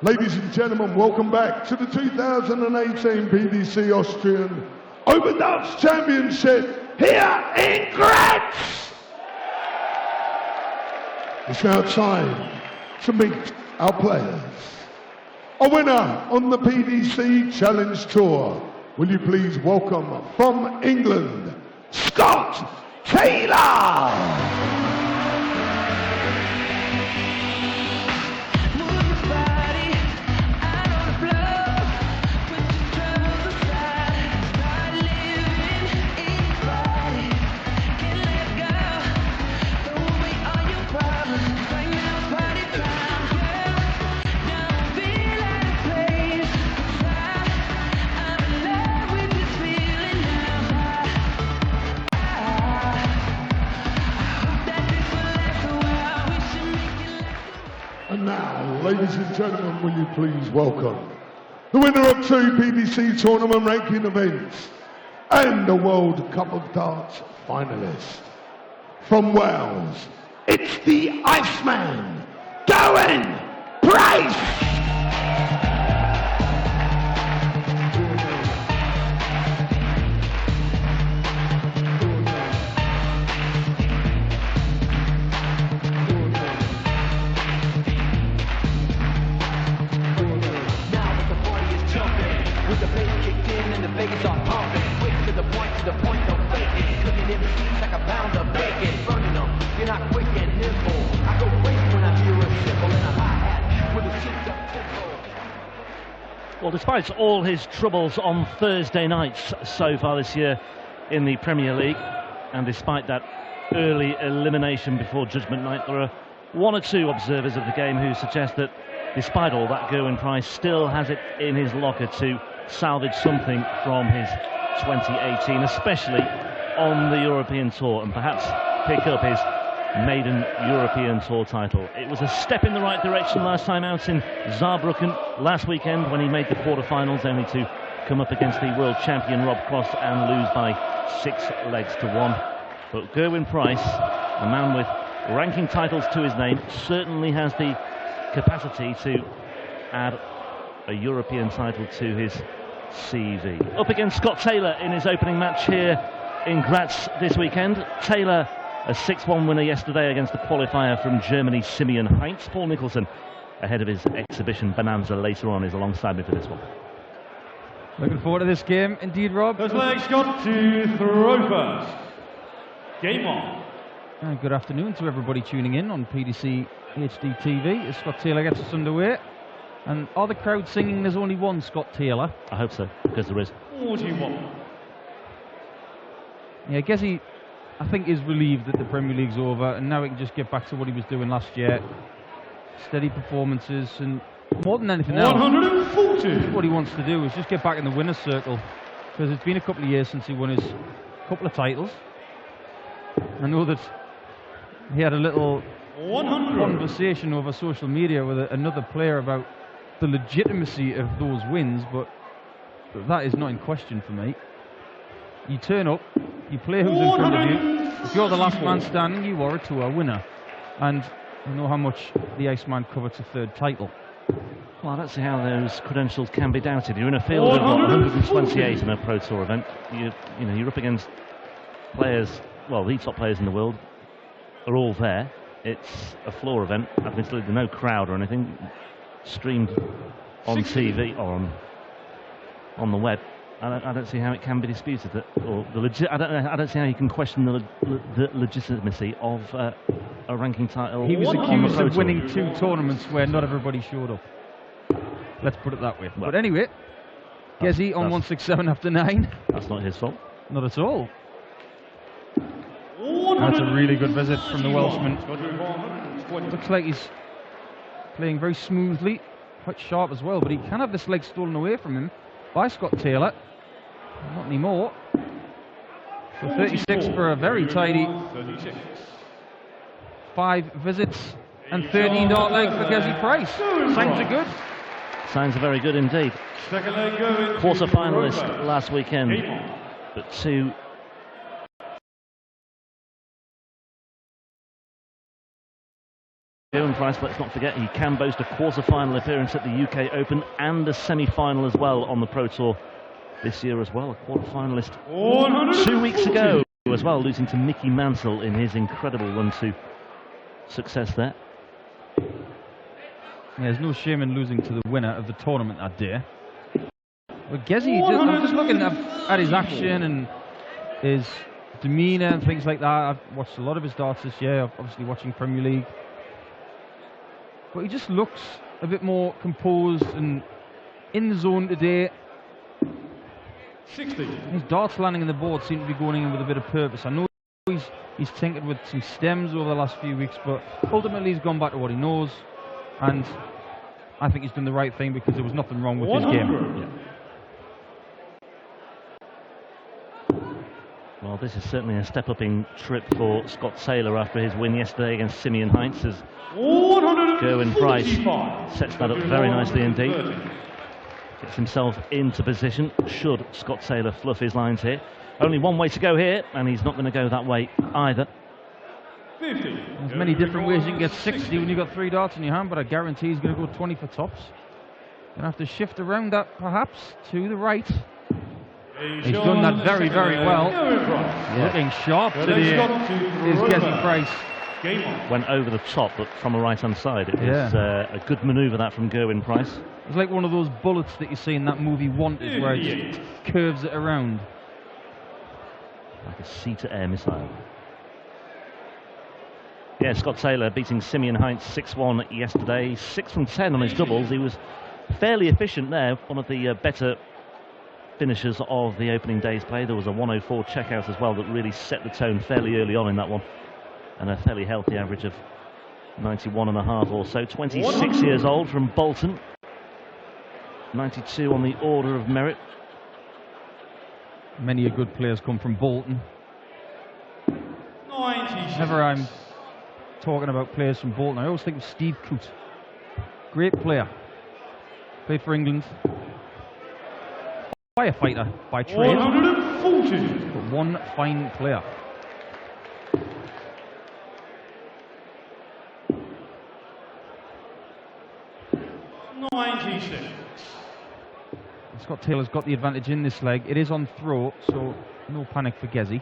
Ladies and gentlemen, welcome back to the 2018 PDC Austrian Open Darts Championship here in Graz. It's now time to meet our players. A winner on the PDC Challenge Tour. Will you please welcome from England, S.Taylor. And now, ladies and gentlemen, will you please welcome the winner of 2 PDC tournament ranking events and the World Cup of Darts finalist. From Wales, it's the Iceman, Darren Price! With the bass kicked in and the Vegas are pumping. Quick to the point, no faking. Cooking in the seats like a pound of bacon. Burning them, you're not quick and nimble. I go crazy when I hear a cymbal and a hi-hat with a synced up tempo. Well, despite all his troubles on Thursday nights so far this year in the Premier League, and despite that early elimination before Judgment Night, there are 1 or 2 observers of the game who suggest that despite all that, Gerwyn Price still has it in his locker to salvage something from his 2018, especially on the European Tour, and perhaps pick up his maiden European Tour title. It was a step in the right direction last time out in Saarbrücken last weekend when he made the quarterfinals, only to come up against the world champion Rob Cross and lose by 6 legs to 1. But Gerwyn Price, a man with ranking titles to his name, certainly has the capacity to add a European title to his CV. Up against Scott Taylor in his opening match here in Graz this weekend. Taylor, a 6-1 winner yesterday against the qualifier from Germany, Simeon Heinz. Paul Nicholson, ahead of his exhibition bonanza later on, is alongside me for this one. Looking forward to this game, indeed, Rob. First leg, Scott to throw first. Game on. And good afternoon to everybody tuning in on PDC HD TV as Scott Taylor gets us underway. And are the crowd singing there's only one Scott Taylor? I hope so, because there is. 41. Yeah, Gezzy, I think, is relieved that the Premier League's over and now he can just get back to what he was doing last year. Steady performances, and more than anything else, 140. what he wants to do is just get back in the winner's circle, because it's been a couple of years since he won his couple of titles. I know that he had a little 100. conversation over social media with another player about the legitimacy of those wins, but that is not in question for me. You turn up, you play who's in front of you. If you're the last man standing, you are a tour winner. And you know how much the Iceman covets a 3rd title. Well, I don't see how those credentials can be doubted. You're in a field of 128 in a Pro Tour event. You know, you're up against players, well, the top players in the world are all there. It's a floor event. Admittedly, there's no crowd or anything. Streamed on TV or on the web. I don't see how it can be disputed that, or I don't see how you can question the legitimacy of a ranking title. He was accused of winning 2 tournaments where not everybody showed up. Let's put it that way. Well, but anyway, Gezzy on 167 after 9. That's not his fault. Not at all. That's a really good visit from the Welshman. Looks like he's playing very smoothly, quite sharp as well, but he can have this leg stolen away from him by Scott Taylor. Not anymore. So 36 for a very tidy 5 visits and 13 dart leg for Gezzy Price. Signs are good. Signs are very good indeed. Quarter finalist last weekend, but 2 Gerwyn Price, let's not forget, he can boast a quarter-final appearance at the UK Open and a semi-final as well on the Pro Tour this year as well. A quarter-finalist 2 weeks ago as well, losing to Mickey Mantle in his incredible run to success there. Yeah, there's no shame in losing to the winner of the tournament that day. But Gezi, I'm just looking at his action and his demeanour and things like that. I've watched a lot of his darts this year, obviously watching Premier League. But he just looks a bit more composed and in the zone today. 60. His darts landing on the board seem to be going in with a bit of purpose. I know he's tinkered with some stems over the last few weeks, but ultimately he's gone back to what he knows, and I think he's done the right thing because there was nothing wrong with his game. Yeah. Well, this is certainly a step-upping trip for Scott-Taylor after his win yesterday against Simeon Heinz, as Gerwyn Price sets that up very nicely indeed. Gets himself into position should Scott-Taylor fluff his lines here. Only one way to go here, and he's not going to go that way either. There's many different ways you can get 60 when you've got 3 darts in your hand, but I guarantee he's going to go 20 for tops. Going to have to shift around that perhaps to the right. He's done that very, very well. Yeah. Looking sharp today is Gezi Price. Went over the top, but from a right-hand side. It was a good manoeuvre that from Gerwyn Price. It's like one of those bullets that you see in that movie Wanted, where it just curves it around. Like a sea-to-air missile. Yeah, Scott-Taylor beating Simeon Heinz 6-1 yesterday. 6 from 10 on his doubles. He was fairly efficient there. One of the better finishers of the opening day's play. There was a 104 checkout as well that really set the tone fairly early on in that one. And a fairly healthy average of 91.5 or so. 26 years old from Bolton. 92 on the order of merit. Many a good players come from Bolton. 96. Whenever I'm talking about players from Bolton, I always think of Steve Coote. Great player. Played for England. Firefighter by trade. 140. But one fine player. Scott-Taylor's got the advantage in this leg. It is on throw, so no panic for Gezi.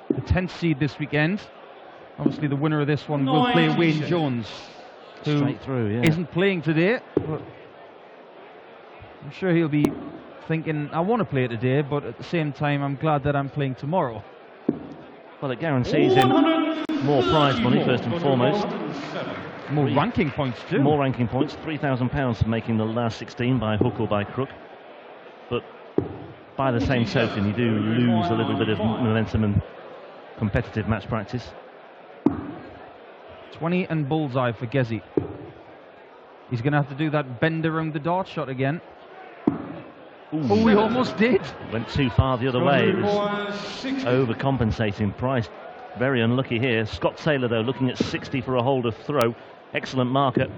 The 10th seed this weekend. Obviously, the winner of this one will play Wayne Jones, who Straight through, isn't playing today. But I'm sure he'll be thinking, I want to play today, but at the same time, I'm glad that I'm playing tomorrow. Well, it guarantees him more prize money, first and foremost. More ranking points, too. More ranking points. £3,000 for making the last 16 by hook or by crook. But by the same token, you do lose a little bit of momentum and competitive match practice. 20 and bullseye for Gezi. He's going to have to do that bend around the dart shot again. Ooh. Oh, he almost did. Went too far the other way. It was overcompensating. Price very unlucky here. Scott-Taylor, though, looking at 60 for a hold of throw. Excellent marker.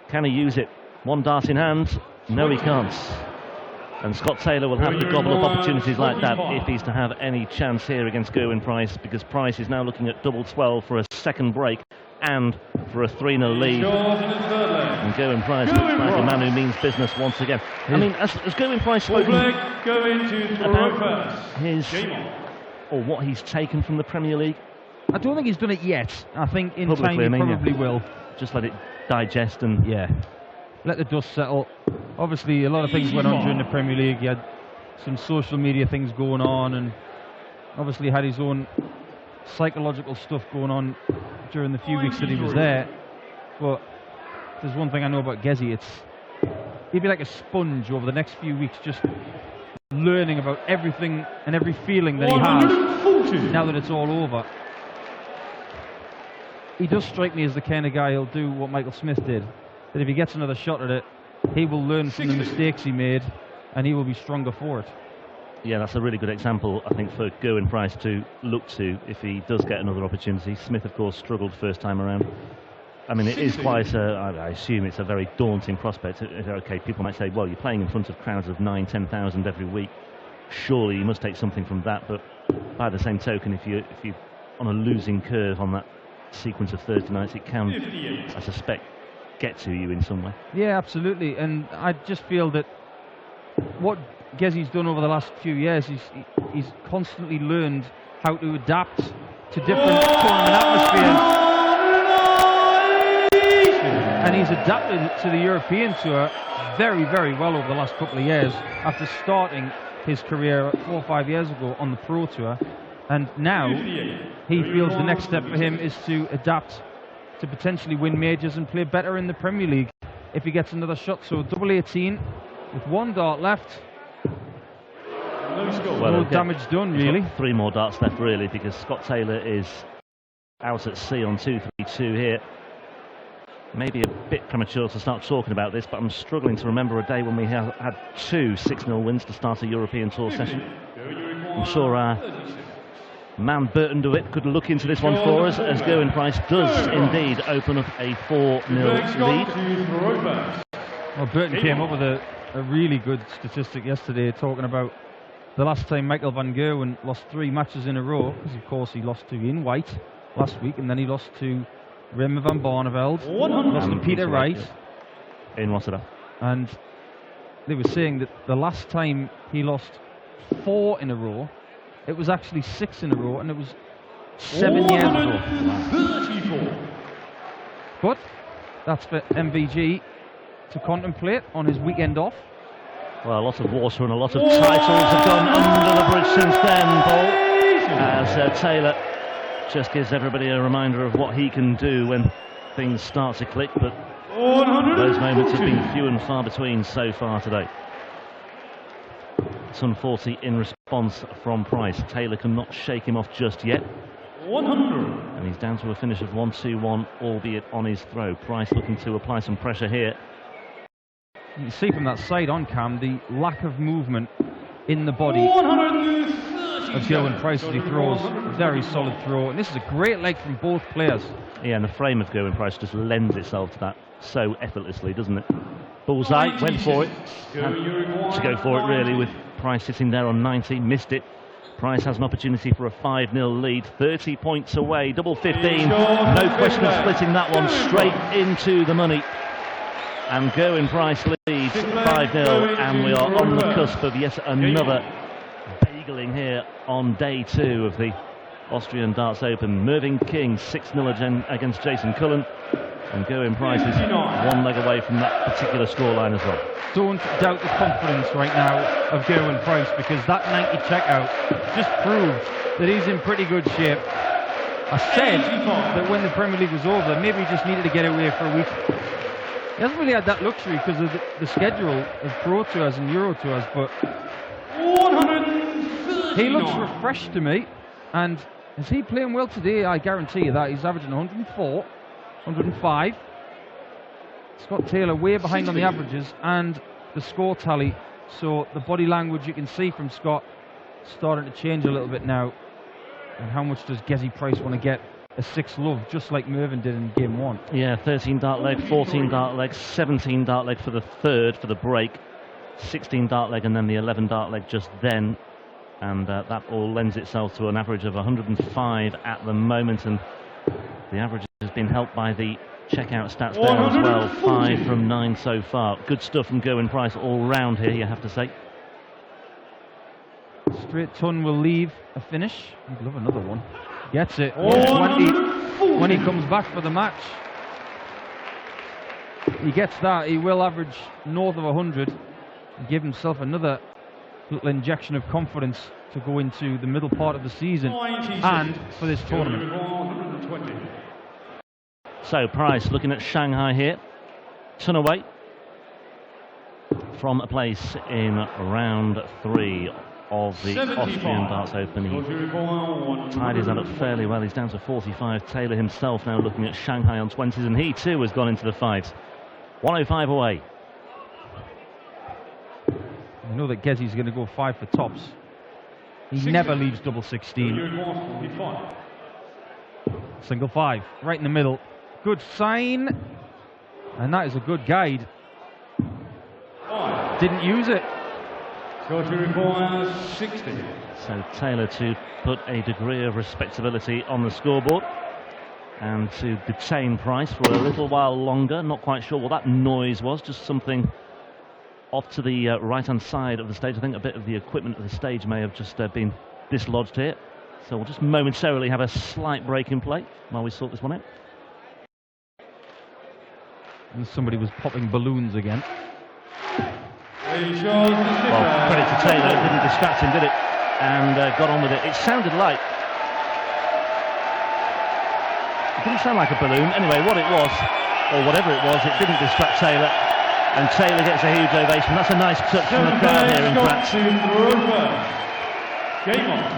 Can he use it? One dart in hand. No, he can't. And Scott-Taylor will have to gobble up opportunities like that if he's to have any chance here against Gerwyn Price, because Price is now looking at double 12 for a second break and for a 3-0 lead. And Gerwyn Price looks like a man who means business once again. I mean, has Gerwyn Price spoken about his, or what he's taken from the Premier League? I don't think he's done it yet. I think in Publicly, time he probably will. Just let it digest and let the dust settle. Obviously, a lot of things went on during the Premier League. He had some social media things going on, and obviously had his own psychological stuff going on during the few weeks that he was there. But there's one thing I know about Gezi, he'd be like a sponge over the next few weeks, just learning about everything and every feeling that he has now that it's all over. He does strike me as the kind of guy who'll do what Michael Smith did, that if he gets another shot at it, he will learn from the mistakes he made and he will be stronger for it. Yeah, that's a really good example, I think, for Gerwyn Price to look to if he does get another opportunity. Smith, of course, struggled first time around. I mean, it is quite I assume it's a very daunting prospect. Okay, people might say, well, you're playing in front of crowds of 9,000, 10,000 every week. Surely you must take something from that. But by the same token, if you're on a losing curve on that sequence of Thursday nights, it can, 58. I suspect, get to you in some way. Yeah, absolutely. And I just feel that what Gezzy's done over the last few years, he's constantly learned how to adapt to different tournament atmospheres. And he's adapted to the European Tour very, very well over the last couple of years after starting his career 4 or 5 years ago on the Pro Tour. And now he feels the next step for him is to adapt to potentially win majors and play better in the Premier League if he gets another shot. So double 18 with 1 dart left. No damage done, really. 3 more darts left, really, because S.Taylor is out at sea on 2-3-2 here. Maybe a bit premature to start talking about this, but I'm struggling to remember a day when we had 2 6-0 wins to start a European Tour session. I'm sure our man Burton DeWitt could look into this one for us, as Gerwyn Price does indeed open up a 4-0 lead. Well, Burton came up with a really good statistic yesterday, talking about the last time Michael van Gerwen lost 3 matches in a row, because of course he lost to Ian White last week, and then he lost to Remy van Barneveld, lost to Peter Wright in Rotterdam. And they were saying that the last time he lost 4 in a row, it was actually 6 in a row, and it was 7 years ago. But that's for MVG to contemplate on his weekend off. Well, a lot of water and a lot of titles have gone under the bridge since then, Paul, as Taylor just gives everybody a reminder of what he can do when things start to click, but those moments have been few and far between so far today. Sun 40 in response from Price. Taylor cannot shake him off just yet. 100. And he's down to a finish of 1-2-1, albeit on his throw. Price looking to apply some pressure here. You can see from that side on cam the lack of movement in the body of Gerwyn Price as he throws. Very solid throw, and this is a great leg from both players. Yeah, and the frame of Gerwyn Price just lends itself to that so effortlessly, doesn't it? Bullseye, went for it. Had to go for it really, with Price sitting there on 90, missed it. Price has an opportunity for a 5-0 lead, 30 points away, double 15. No question of splitting that one straight into the money. And Gerwyn Price leads 5-0, and we are on the cusp of yet another begeling here on day 2 of the Austrian Darts Open. Mervyn King 6-0 against Jason Cullen, and Gerwyn Price is 1 leg away from that particular scoreline as well. Don't doubt the confidence right now of Gerwyn Price, because that 90 checkout just proved that he's in pretty good shape. I said that when the Premier League was over, maybe he just needed to get away for a week. He hasn't really had that luxury because of the schedule of Pro Tours and Euro Tours, but he looks refreshed to me. And is he playing well today? I guarantee you that. He's averaging 104, 105. S.Taylor way behind on the averages and the score tally. So the body language you can see from Scott starting to change a little bit now. And how much does Gezzy Price want to get a 6-love, just like Mervyn did in game 1? Yeah, 13 dart leg, 14 dart leg, 17 dart leg for the third, for the break, 16 dart leg, and then the 11 dart leg just then. And that all lends itself to an average of 105 at the moment, and the average has been helped by the checkout stats there as well. 5 from 9 so far. Good stuff from Gerwyn Price all round here, you have to say. Straight ton will leave a finish. He'd love another one. Gets it. 20 when he comes back for the match. He gets that. He will average north of 100 and give himself another little injection of confidence to go into the middle part of the season and for this tournament. So Price looking at Shanghai here, ton away from a place in round 3 of the Austrian Darts Open. He tidies that up fairly well. He's down to 45. Taylor himself now looking at Shanghai on 20s, and he too has gone into the fight. 105 away. I know that Gezzy's going to go 5 for tops. He never leaves double 16. Single 5, right in the middle. Good sign. And that is a good guide. Didn't use it. Requires 60. So Taylor to put a degree of respectability on the scoreboard. and to detain Price for a little while longer. Not quite sure what that noise was, just something off to the right-hand side of the stage. I think a bit of the equipment of the stage may have just been dislodged here. So we'll just momentarily have a slight break in play while we sort this one out. And somebody was popping balloons again. Well, credit to Taylor, it didn't distract him, did it? And got on with it. It sounded like... It didn't sound like a balloon. Anyway, what it was, or whatever it was, it didn't distract Taylor. And Taylor gets a huge ovation. That's a nice touch from the crowd here in France.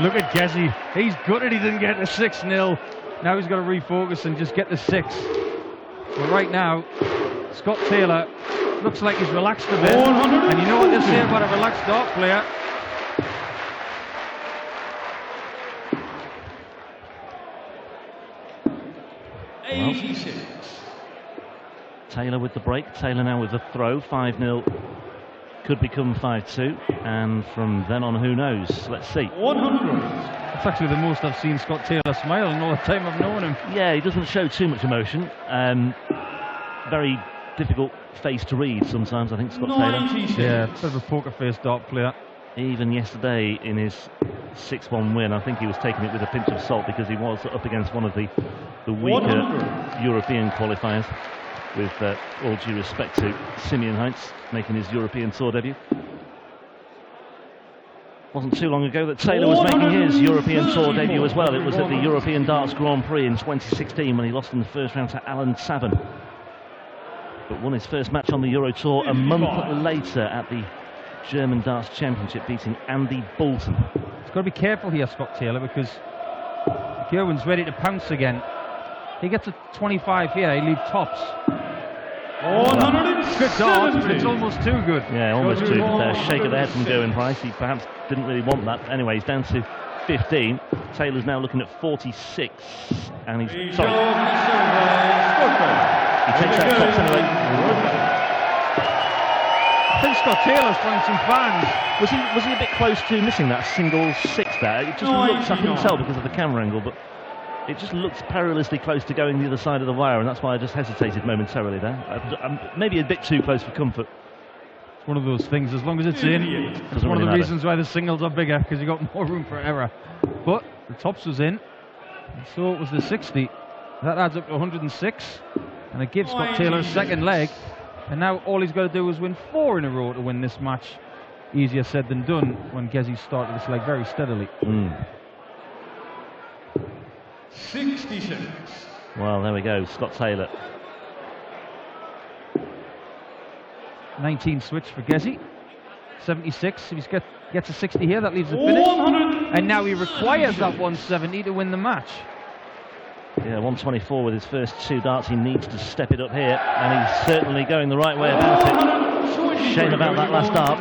Look at Gezzy. He's gutted he didn't get the 6-0. Now he's got to refocus and just get the 6. But right now, Scott Taylor looks like he's relaxed a bit. And you know what they say about a relaxed dart player? Well, Taylor with the break. Taylor now with the throw. 5-0 could become 5-2. And from then on, who knows? Let's see. 100. That's actually the most I've seen Scott Taylor smile in all the time I've known him. Yeah, he doesn't show too much emotion. Very difficult face to read sometimes, I think, Scott Taylor. Yeah, bit of a poker face dart player. Even yesterday in his 6-1 win, I think he was taking it with a pinch of salt because he was up against one of the weaker European qualifiers, with all due respect to Simeon Heinz making his European Tour debut. Wasn't too long ago that Taylor was making his European Tour debut as well. It was at the European Darts Grand Prix in 2016 when he lost in the first round to Alan Savin, but won his first match on the Euro Tour a month later at the German Darts Championship, beating Andy Bolton. He's got to be careful here, Scott Taylor, because Gerwin's ready to pounce again. He gets a 25 here, he leaves tops. Good darts, but it's almost too good. Yeah, almost too good. Shake of the head from Gerwin Price. He perhaps didn't really want that. Anyway, he's down to 15. Taylor's now looking at 46, and he's he takes out tops anyway. I think Scott Taylor's trying some fans. Was he a bit close to missing that single 6 there? It just looks, I couldn't tell because of the camera angle, but it just looks perilously close to going the other side of the wire, and that's why I just hesitated momentarily there. Maybe a bit too close for comfort. It's one of those things, as long as it's in, it's one of the reasons why the singles are bigger, because you got more room for error. But the tops was in, and so it was the 60. That adds up to 106, and it gives Scott Taylor a second leg. And now all he's got to do is win 4 in a row to win this match. Easier said than done when Gezzy started this leg very steadily. 66. Well, there we go, Scott Taylor. 19 switch for Gezzy. 76. If he gets a 60 here, that leaves a finish. And now he requires that 170 to win the match. Yeah, 124 with his first 2 darts. He needs to step it up here, and he's certainly going the right way about it. Shame about that last dart.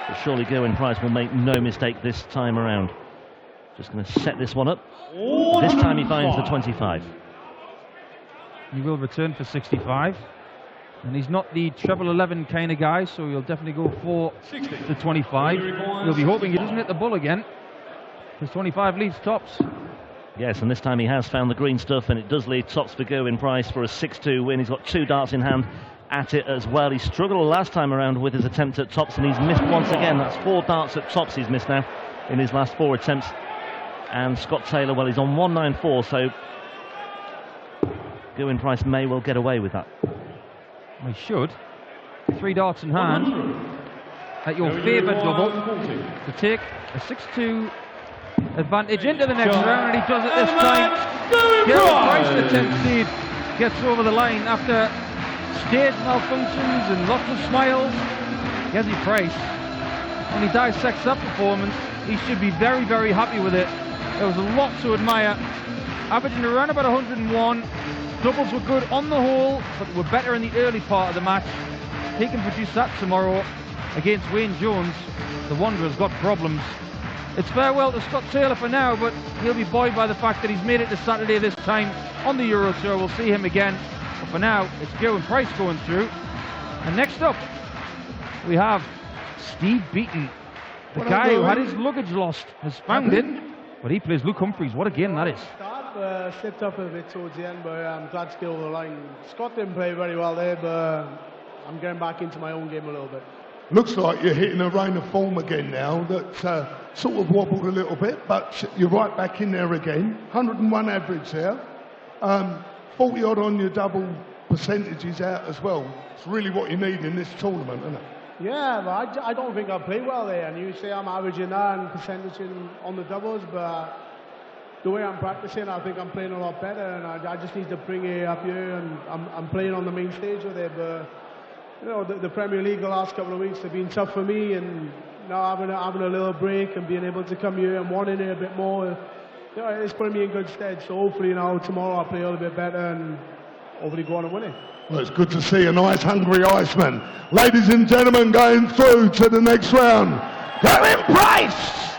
But surely Gerwin Price will make no mistake this time around. Just going to set this one up. This time he finds the 25. He will return for 65. And he's not the treble 11 kind of guy, so he'll definitely go for the 25. He'll be hoping he doesn't hit the bull again, because 25 leaves tops. Yes, and this time he has found the green stuff, and it does leave tops for Gerwin Price for a 6-2 win. He's got 2 darts in hand at it as well. He struggled last time around with his attempt at tops, and he's missed once again. That's 4 darts at tops he's missed now in his last 4 attempts. And Scott Taylor, well, he's on 194, so Gerwin Price may well get away with that. He should. 3 darts in hand at your favoured double to take a 6-2 advantage into the next round, and he does it this time. Gerwin Price, the 10th seed, gets over the line after stage malfunctions and lots of smiles. Gezzy Price, when he dissects that performance, he should be very, very happy with it. There was a lot to admire. Averaging around about 101. Doubles were good on the whole, but were better in the early part of the match. He can produce that tomorrow against Wayne Jones. The Wanderer's got problems. It's farewell to Scott Taylor for now, but he'll be buoyed by the fact that he's made it to Saturday this time on the Euro Tour. We'll see him again. But for now, it's Gerwin Price going through. And next up, we have Steve Beaton. The guy who had his luggage lost has found it. But he plays Luke Humphries. What a game that is. Start slipped up a bit towards the end, but I'm glad to get over the line. Scott didn't play very well there, but I'm getting back into my own game a little bit. Looks like you're hitting a reign of form again now that sort of wobbled a little bit, but you're right back in there again. 101 average there. 40 odd on your double percentages out as well. It's really what you need in this tournament, isn't it? Yeah, but I don't think I play well there. And you say I'm averaging that and percentaging on the doubles, but the way I'm practicing, I think I'm playing a lot better. And I just need to bring it up here, and I'm playing on the main stage with it. But you know, the Premier League the last couple of weeks have been tough for me, and now having a little break and being able to come here and wanting it a bit more, you know, it's putting me in good stead. So hopefully, you know, tomorrow I'll play a little bit better and hopefully go on and win it. Well, it's good to see a nice hungry Iceman. Ladies and gentlemen, going through to the next round, Gavin Price.